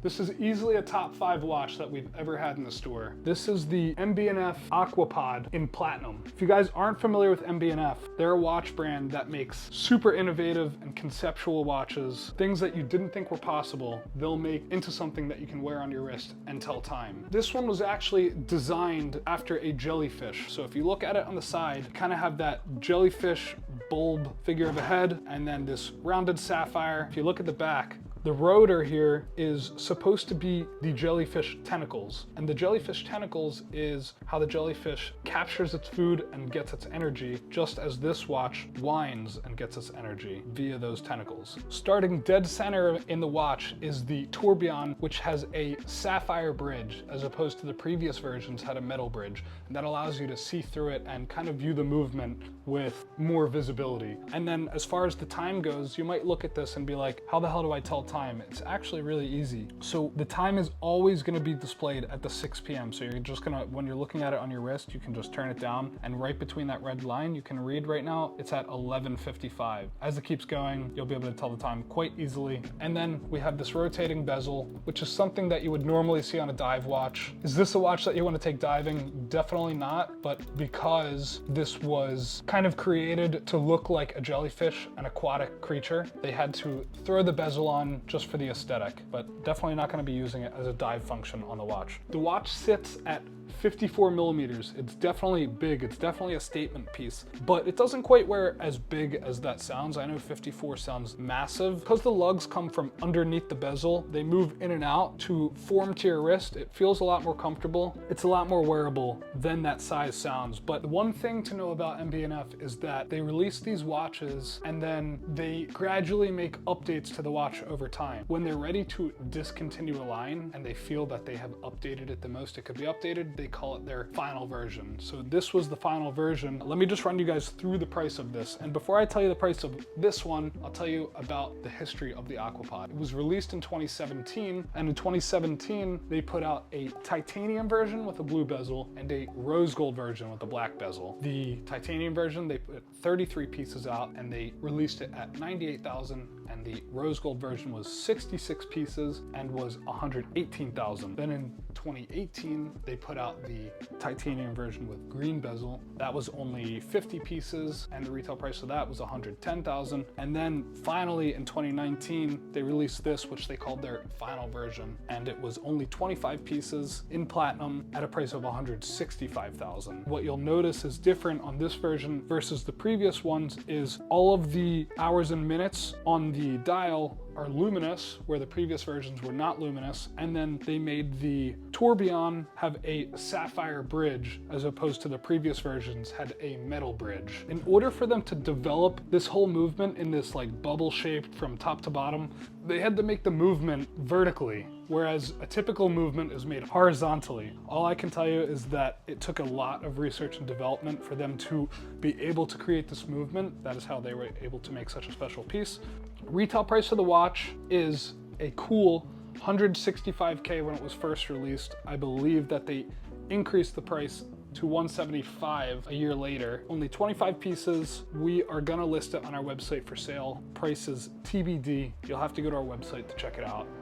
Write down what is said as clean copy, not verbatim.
This is easily a top 5 watch that we've ever had in the store. This is the MB&F Aquapod in platinum. If you guys aren't familiar with MB&F, they're a watch brand that makes super innovative and conceptual watches. Things that you didn't think were possible, they'll make into something that you can wear on your wrist and tell time. This one was actually designed after a jellyfish. So if you look at it on the side, kind of have that jellyfish bulb figure of a head and then this rounded sapphire. If you look at the back, the rotor here is supposed to be the jellyfish tentacles. And the jellyfish tentacles is how the jellyfish captures its food and gets its energy, just as this watch winds and gets its energy via those tentacles. Starting dead center in the watch is the tourbillon, which has a sapphire bridge, as opposed to the previous versions had a metal bridge. And that allows you to see through it and kind of view the movement with more visibility. And then as far as the time goes, you might look at this and be like, how the hell do I tell time? It's actually really easy. So the time is always going to be displayed at the 6 p.m. So you're just gonna, when you're looking at it on your wrist, you can just turn it down, and right between that red line, you can read right now, it's at 11:55. As it keeps going, you'll be able to tell the time quite easily. And then we have this rotating bezel, which is something that you would normally see on a dive watch. Is this a watch that you want to take diving? Definitely not, but because this was kind of created to look like a jellyfish, an aquatic creature, they had to throw the bezel on just for the aesthetic, but definitely not going to be using it as a dive function on the watch. The watch sits at 54 millimeters. It's definitely big. It's definitely a statement piece, but it doesn't quite wear as big as that sounds. I know 54 sounds massive. Because the lugs come from underneath the bezel, they move in and out to form to your wrist. It feels a lot more comfortable. It's a lot more wearable than that size sounds. But the one thing to know about MB&F is that they release these watches and then they gradually make updates to the watch over time. When they're ready to discontinue a line and they feel that they have updated it the most it could be updated, they call it their final version. So this was the final version. Let me just run you guys through the price of this. And before I tell you the price of this one, I'll tell you about the history of the Aquapod. It was released in 2017, and in 2017, they put out a titanium version with a blue bezel and a rose gold version with a black bezel. The titanium version, they put 33 pieces out and they released it at 98,000, and the rose gold version was 66 pieces and was 118,000. Then in 2018, they put out the titanium version with green bezel. That was only 50 pieces and the retail price of that was 110,000. And then finally in 2019, they released this, which they called their final version, and it was only 25 pieces in platinum at a price of 165,000. What you'll notice is different on this version versus the previous ones is all of the hours and minutes on the dial are luminous, where the previous versions were not luminous, and then they made the tourbillon have a sapphire bridge as opposed to the previous versions had a metal bridge. In order for them to develop this whole movement in this like bubble shaped from top to bottom, they had to make the movement vertically, whereas a typical movement is made horizontally. All I can tell you is that it took a lot of research and development for them to be able to create this movement. That is how they were able to make such a special piece. Retail price of the watch is a cool 165K when it was first released. I believe that they increased the price to 175 a year later. Only 25 pieces. We are gonna list it on our website for sale. Price is TBD. You'll have to go to our website to check it out.